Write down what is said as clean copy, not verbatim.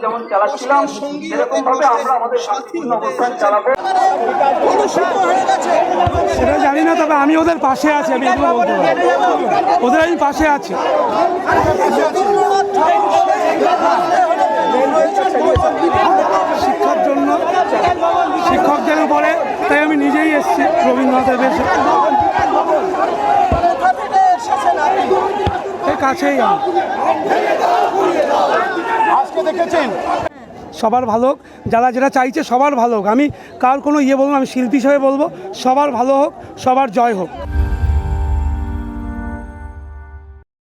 যেমন চালাচ্ছিলাম সেরকম ভাবে আমরা আমাদের শান্তিপূর্ণ অবস্থান চালাবো। সেটা জানি না, তবে আমি ওদের পাশে আছি, আমি এগুলো বলতে পারি, ওদের আমি পাশে আছি। শিক্ষার জন্য, শিক্ষকদের উপরে, তাই আমি নিজেই এসেছি রবীন্দ্রনাথের বেশে, কাছেই আমি। আজকে দেখেছেন সবার ভালো হোক, যারা যেটা চাইছে সবার ভালো হোক। আমি কার কোনো বলবো না, আমি শিল্পী হিসেবে বলবো সবার ভালো হোক, সবার জয় হোক।